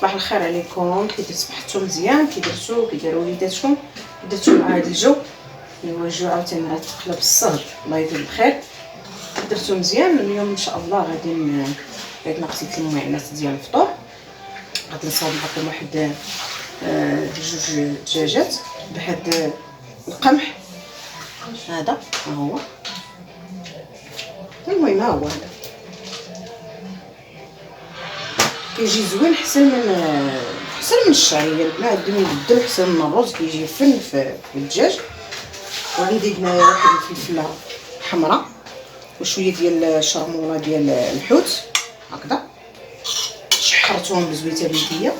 صباح الخير عليكم. كي صبحتوا مزيان؟ كي درتو؟ كي داروا وليداتكم؟ كي درتو مع هذا الجو اللي هو الجو عاوتاني راه تقلب الصهد؟ الله يدير بخير. درتو مزيان. اليوم ان شاء الله غادي عندنا قصيت المعينات ديال الفطور. غادي نصاوب لكم واحد جوج دجاجات بهاد القمح هذا. ها هو المهم، ها هو هذا كيجي زوين، احسن من الشعريه البنات. يبدل احسن من الرز، كيجي فن في الدجاج. وعندي هنايا واحد الفلفله حمراء وشويه ديال الشرموله ديال الحوت هكذا، شحرتهم بزويته بيديا.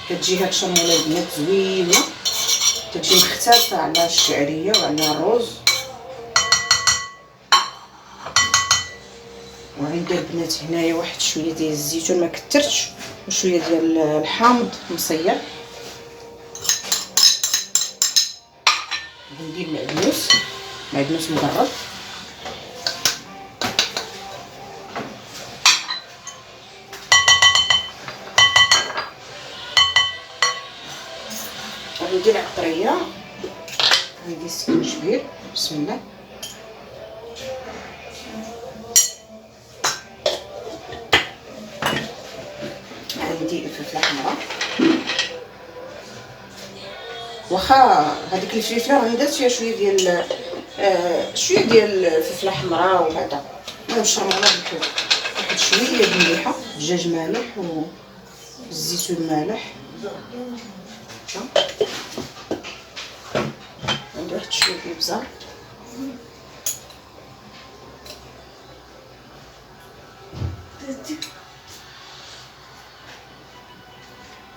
كتجي هاد الشرموله البنات زوينه، كتجي مختلفه على الشعريه وعلى الرز. وعندي البنات هنايا واحد شويه ديال الزيتون ما كثرتش، وشويه ديال الحامض مصير. عندي معدنوس مقرب. عندي العطريه، عندي السكنجبير. بسم الله. عندي الفلفله الحمراء، واخا هذيك الفلفله راني درت فيها شويه ديال الفلفله الحمراء وهذا والشرموله بالحوت. واحد شويه د المليحه، الدجاج مالح والزيتون مالح. عندي واحد شويه ديال البزار.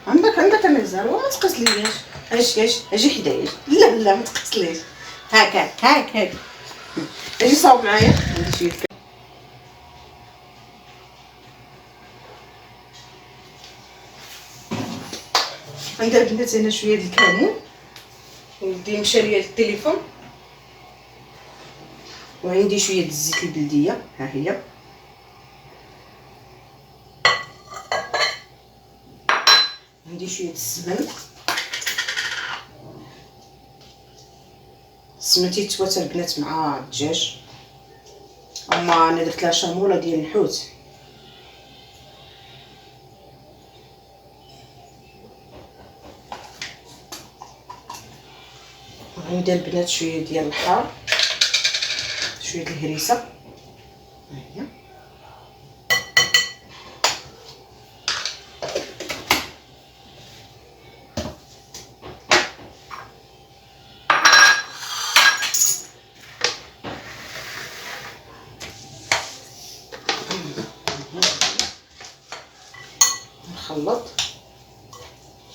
عندك المزال وما تقصليش. اجي حدايا. لا ما تقصليش. هاك اجي صاوب معايا. عندي شويه عندي البنات هنا شويه ديال الكمون. ولدي مشى ليا التليفون. وعندي شويه ديال الزيت البلديه، ها هي. عندي شويه السمن. السمن تيتواتر البنات مع الدجاج. انا درت لها شاموله ديال الحوت. عندي البنات شويه ديال الحار، شويه ديال الهريسه، ها هي.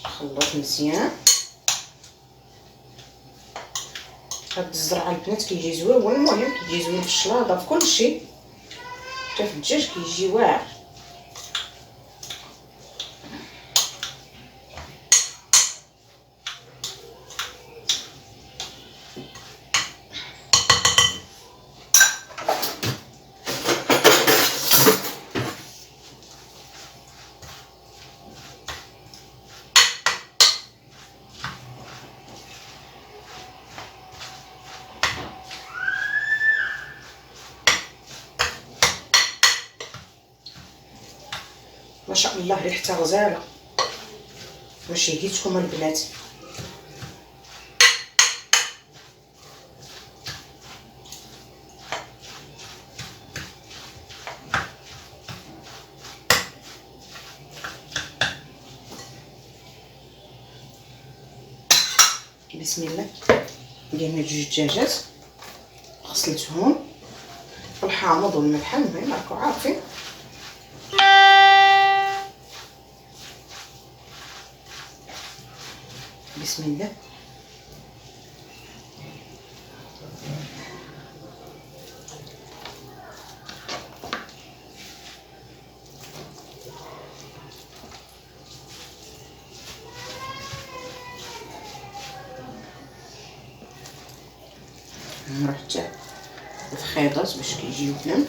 نخلط مزيان. هاد الزرعه البنات كيجي زوين، والمهم كيجي زوين في الشلاضه، في كلشي، حتى في الدجاج كيجي واعر. ما شاء الله ريحتها غزاله، واش هيتكم البنات؟ بسم الله. درنا جوج دجاجات غسلتهم بالحامض والملح، المهم راكم عارفين. بسم الله. نروح حتى الفخيضات باش كيجيو بنان.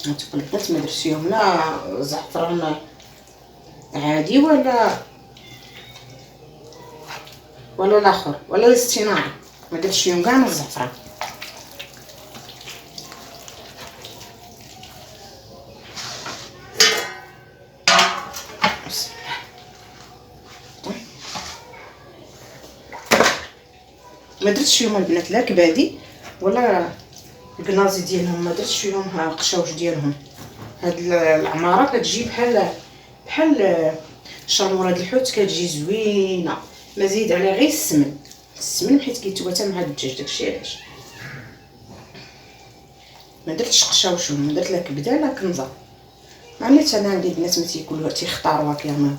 هانتوما البنات ما درتش فيهم لا زعفران عادي ولا الاخر ولا الاصطناعي، ما درتش فيهم كاع الزعفران. ما درتش فيهم البنات لا كبادي ولا الكنازي ديالهم، ما درتش فيهم القشاوش ديالهم. هاد العماره كتجي بحال شرموره د الحوت، كتجي زوينه. ما زيد عليها غير السمن حيت كيتواتى مع الدجاج، داكشي علاش ما درتش قشاوشهم، ما درت لا كبده لا كنزه. عملت انا عندي الناس ما تياكلوها تيختاروها كامل.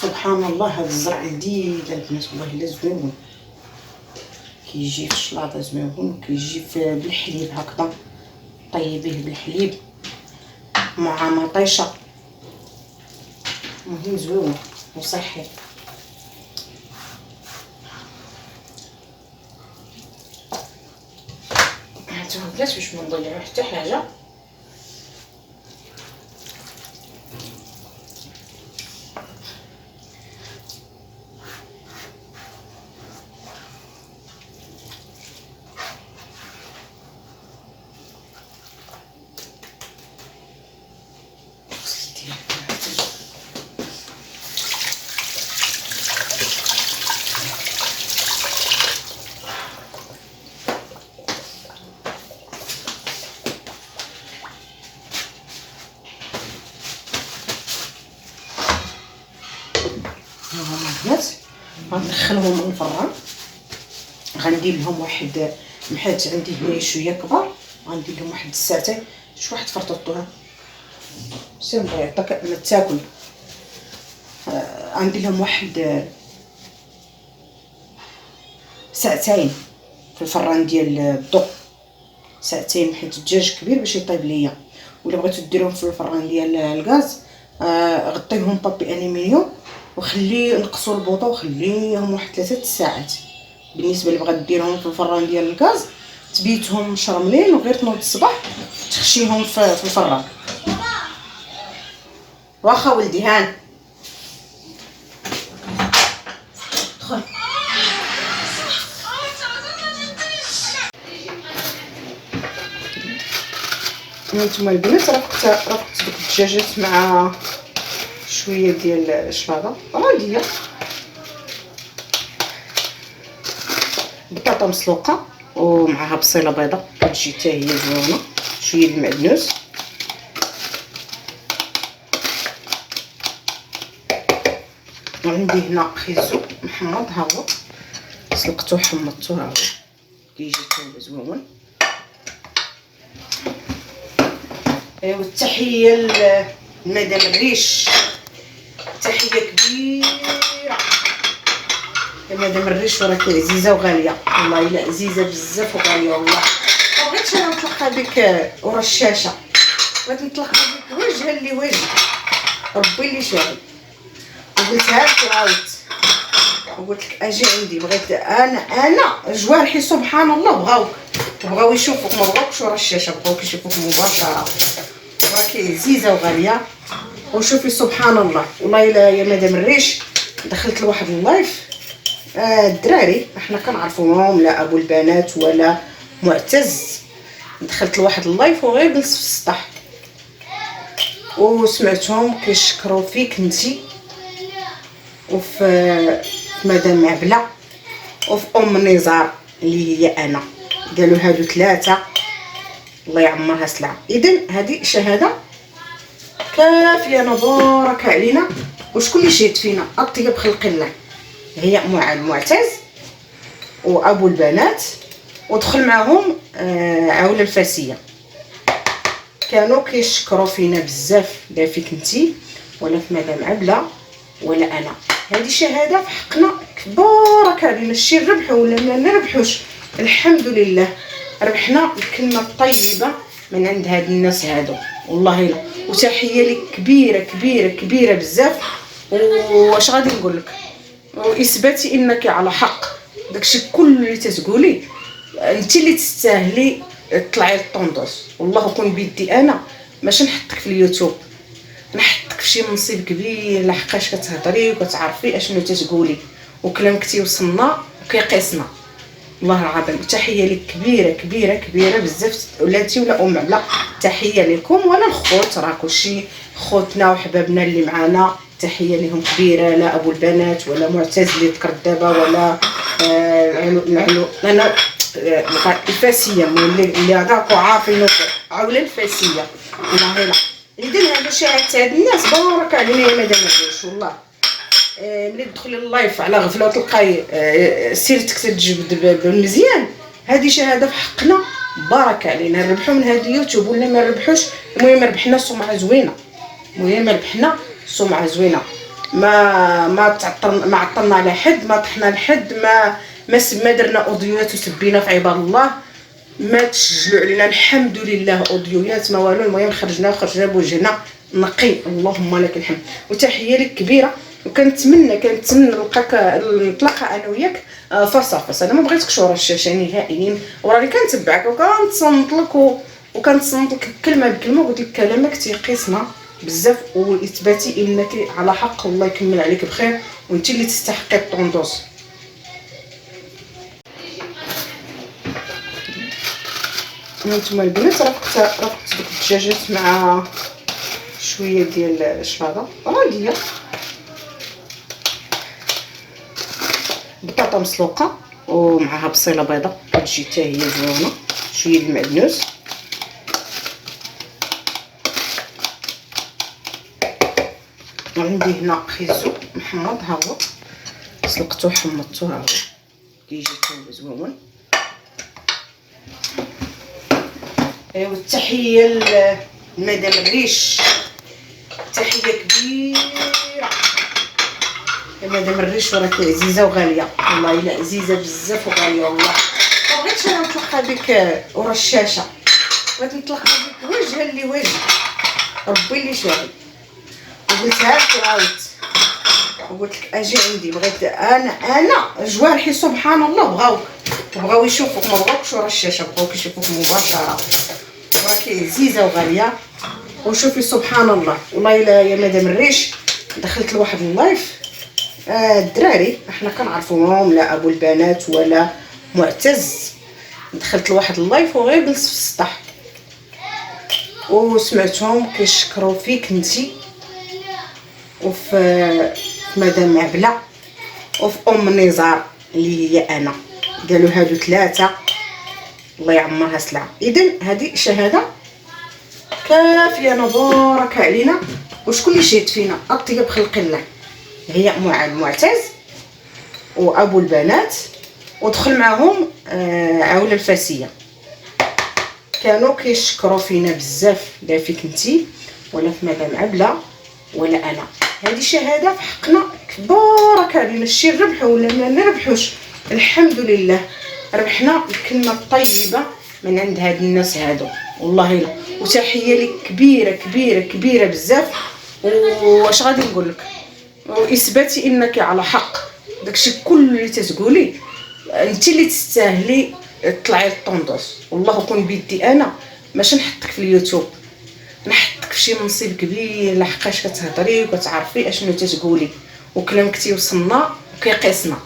سبحان الله، هاد الزرع لذيذ البنات والله الا زوين. كيجي في الشلاضه زوين، كيجي بالحليب هكذا، طيبيه بالحليب مع مطيشه، مهم زوين وصحي. هانتوما البنات باش ما نضيعو حتى حاجه، البنات غندخلهم الفران. غندير لهم واحد، حيت عندي هنايا شويه كبار، غندير لهم واحد الساعتين. شي واحد فرطوطوها سير بغا يعطيك ما تاكل. غندير لهم واحد ساعتين في الفران ديال الضو، ساعتين حيت الدجاج كبير باش يطيب ليا. ولا بغيتو ديروهم في الفران ديال الغاز، غطيهم بابي الومنيوم وخليه نقصوا البوطه وخليهم واحد 3 ساعات. بالنسبه اللي بغات ديرهم في الفران ديال الغاز، تبيتهم مشرملين وغير تنوض الصباح تخشيهم في الفران. واخا ولدي هان دخل. هانتوما البنات رفقت دوك الدجاجات مع شويه ديال الشلاضه عاديه، بطاطا مسلوقه ومعها بصيله بيضاء كتجي حتى هي زوينه، شويه د المعدنوس، وعندي هنا خيزو محمض ها هو سلقته وحمضته، ها هو كيجي حتى هو زوين. ايوا التحيه لمدام الريش، تحيه كبيره يا مدام الريش، وراكي عزيزه وغاليه والله الا عزيزه بزاف وغاليه والله. ما بغيتش انا نتلقى بك ورا الشاشه، بغيت نتلقى بك وجها لوجه، ربي اللي شاهد. وقلتها لك وعاودت وقلت لك اجي عندي، بغيت انا جوارحي سبحان الله بغاو يشوفوك، ما بغاوكش ورا الشاشه، بغاوك يشوفوك مباشره. راكي عزيزه وغاليه. وشوفي سبحان الله والله الا يا مدام الريش، دخلت لواحد اللايف الدراري احنا كنعرفوهم، لا ابو البنات ولا معتز، دخلت لواحد اللايف وغير جلست في السطح وسمعتهم كيشكروا فيك انتي وفي مدام عبله وفي نزار اللي هي انا. قالوا هادو 3 الله يعمرها سلعه. اذا هذه شهاده كافيه، مبارك علينا وشكون اللي شهد فينا اطيب خلق الله؟ هي معتز وابو البنات، ودخل معهم عوله الفاسيه. كانوا كيشكروا فينا بزاف، لا فيك انتي ولا في مدام عبله ولا انا. هذه شهاده في حقنا كبارك علينا. الشي نربحو ولا ما نربحوش، الحمد لله ربحنا الكلمه الطيبه من عند هاد الناس هادو، والله لا. وتحيه لك كبيره كبيره كبيره بزاف. واش غادي نقول لك، واثباتي انك على حق. داكشي كل اللي تتقولي انت اللي تستاهلي تطلعي للطوندوس. والله كون بيدي انا ماشي نحطك في اليوتيوب، نحطك في شي منصب كبير، لحقاش كتهضري وكتعرفي اشنو تتقولي، وكلامك تيوصلنا وكيقيسنا. والله العظيم تحيه لك كبيره كبيره كبيره بزاف. ولا انت ولا ام عبله، تحيه لكم. ولا الخوت راكو شي خوتنا وحبابنا اللي معانا، تحيه لهم كبيره. لا ابو البنات ولا معتز اللي ذكرت دابا، ولا العلو انا الفاسيه اللي راكو عارفين عوله الفاسيه. والله لا. اذا هذا شاهد هاد الناس بارك علينا يا مدام الريش. والله ملي تدخلي اللايف على غفله وتلقاي سيرتك تتجبد بالمزيان، هذه شهاده في حقنا. بارك علينا. نربحوا من هذا اليوتيوب ولا ما نربحوش، المهم ربحنا سمعه زوينه. المهم ربحنا سمعه زوينه. ما عطلنا على حد، ما طحنا لحد، ما درنا اوديوات وسبينا في عباد الله، ما تسجلوا علينا الحمد لله اوديوات ما والو. المهم خرجنا بوجهنا نقي، اللهم لك الحمد. وتحيه لك كبيره. وكنتمنى نلقاك نتلاقى انا وياك فاس فاس. انا ما بغيتكش ورا الشاشه نهائيا، وراني كنتبعك وكنتصنت لك وكنتصنت لك كلمه بكلمه، وقلت لك كلامك تيقيسنا بزاف، واثباتي انك على حق. والله يكمل عليك بخير، وانت اللي تستحقي الطوندوس. نتوما البنات رفقت دوك الدجاجات مع شويه ديال الشلاضه راقيه، بطاطا مسلوقه ومعها بصيله بيضه كتجي حتى هي زوينه، شويه المعدنوس، وعندي هنا خيزو محمض ها هو سلقته وحمضته ها هو كيجي حتى زوين. ايوا التحيه لمدام الريش، تحيه كبيره مدام الريش، وراكي عزيزه وغاليه. والله الا عزيزه بزاف وغاليه. والله ما بغيتش انا نتلقى بك ورا الشاشه، بغيت نتلقى بك وجها لوجه، ربي اللي شاهد. وقلتها لك وعاودت وقلت لك اجي عندي. بغيت انا جوارحي سبحان الله بغاو يشوفوك، ما بغاوكش ورا الشاشه، بغاوك يشوفوك مباشره. راكي عزيزه وغاليه. وشوفي سبحان الله. والله الا يا مدام الريش دخلت لواحد اللايف الدراري احنا كنعرفوهم، لا ابو البنات ولا معتز. دخلت لواحد اللايف وغير جلست في السطح وسمعتهم كيشكروا فيك انتي، وفي مدام عبله، وفي ام نزار اللي هي انا. قالوا هادو ثلاثه الله يعمرها سلعه. اذا هذه شهاده كافيه بارك علينا. وشكون اللي شهد فينا اطيب خلق الله؟ هي معتز وابو البنات، ودخل معهم عوله الفاسيه. كانوا كيشكروا فينا بزاف، لا فيك انتي ولا في مدام عبله ولا انا. هذه شهاده في حقنا كبارك علينا. الشي نربحو ولا ما نربحوش، الحمد لله ربحنا الكلمه الطيبه من عند هاد الناس هادو، والله لا. وتحيه لك كبيره كبيره كبيره بزاف. واش غادي نقول لك، واثباتي انك على حق. داكشي كل اللي تتقولي انت اللي تستاهلي تطلعي للطوندوس. والله كون بيدي انا ماشي نحطك في اليوتيوب، نحطك في شي منصب كبير، لحقاش كتهضري وكتعرفي اشنو تتقولي، وكلامك تيوصلنا وكيقيسنا.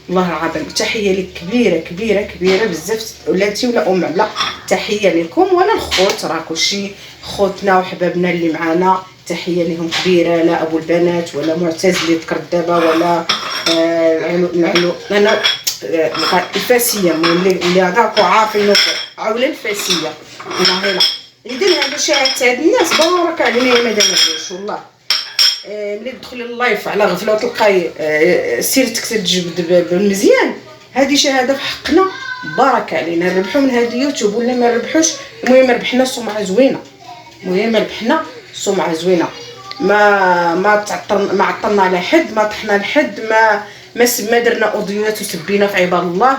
والله العظيم تحيه لك كبيره كبيره كبيره بزاف. ولا انت ولا ام عبله، تحيه لكم. ولا الخوت راكو شي خوتنا وحبابنا اللي معانا، تحيه لهم كبيره. لا ابو البنات ولا معتز اللي ذكرت دابا، ولا العلو انا الفاسيه اللي راكو عارفين عوله الفاسيه. والله لا. اذا هذا شاهد هاد الناس بارك علينا يا مدام الريش. والله ملي تدخلي اللايف على غفله وتلقاي سيرتك تتجبد بالمزيان، هذه شهاده في حقنا. بارك علينا، نربحوا من هذا يوتيوب ولا ما نربحوش، المهم ربحنا سمعه زوينه، المهم ربحنا سمعه زوينه. ما عطلنا على حد، ما طحنا لحد، ما درنا اوديوات وسبينا في عباد الله،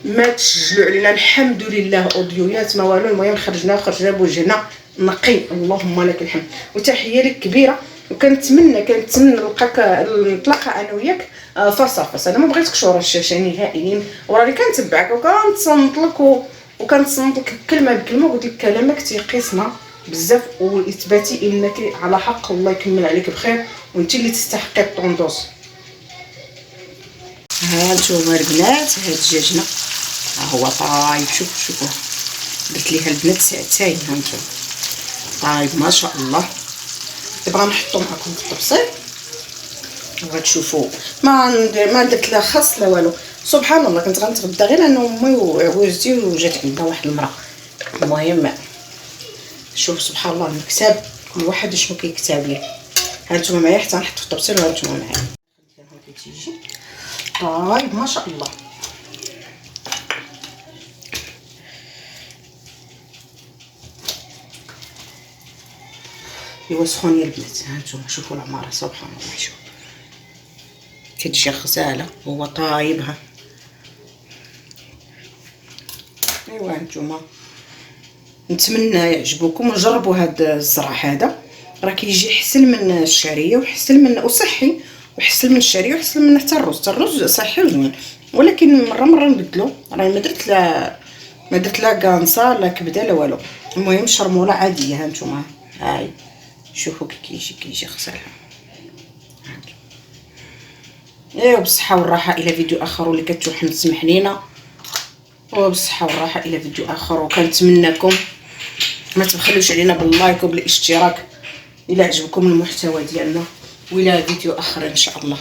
ما تسجلوا علينا الحمد لله اوديوات ما والو. المهم خرجنا بوجهنا نقي، اللهم لك الحمد. وتحيه لك كبيره، وكنتمنى نلقاك نتلاقى انا وياك فاس فاس. انا ما بغيتكش ورا الشاشه نهائيا، وراني كنتبعك وكنتصنت لك كلمه بكلمه، وقلت لك كلامك تيقيسنا بزاف واثباتي انك على حق، الله يكمل عليك بخير وانت اللي تستحقي الطوندوس. ها نتوما البنات، هاد دجاجنا ها هو طايب. شوفوا درت ليها البنات ساعتين، ها نتوما طايب ما شاء الله. دابا نحطو معكم في الطبسيل وغتشوفوا. ما درت لا خس لا والو. سبحان الله، كنت غنتغدى غير انا وامي وعوزتي، وجات عندنا واحد المراه. المهم شوف سبحان الله المكتب، كل واحد شنو كيكتب ليه. ها نتوما معايا حتى نحط في الطبسيل، وها نتوما معايا كيتيجي طايب ما شاء الله. ايوا سخون يا البنات، ها نتوما شوفوا العماره سبحان الله. شوف كتجي غزاله، هو طايبها. ايوا نتوما نتمنى يعجبكم وجربوا هذا الزرع. هذا راه كيجي حسن من الشعريه وحسن من وصحي، وحسن من الشعريه وحسن من حتى الرز صحي وزوين. ولكن مره نبدلو، راه ما درت لا كانصا لا كبده لا والو. المهم شرموله عاديه. ها نتوما هاي شوفوا كيجي غزال. ايوا بالصحه والراحه الى فيديو اخر، واللي كتوحن تسمح لينا، وبالصحه والراحه الى فيديو اخر. وكنتمنىكم ما تبخلوش علينا باللايك وبالاشتراك الى عجبكم المحتوى ديالنا، والى فيديو اخر ان شاء الله.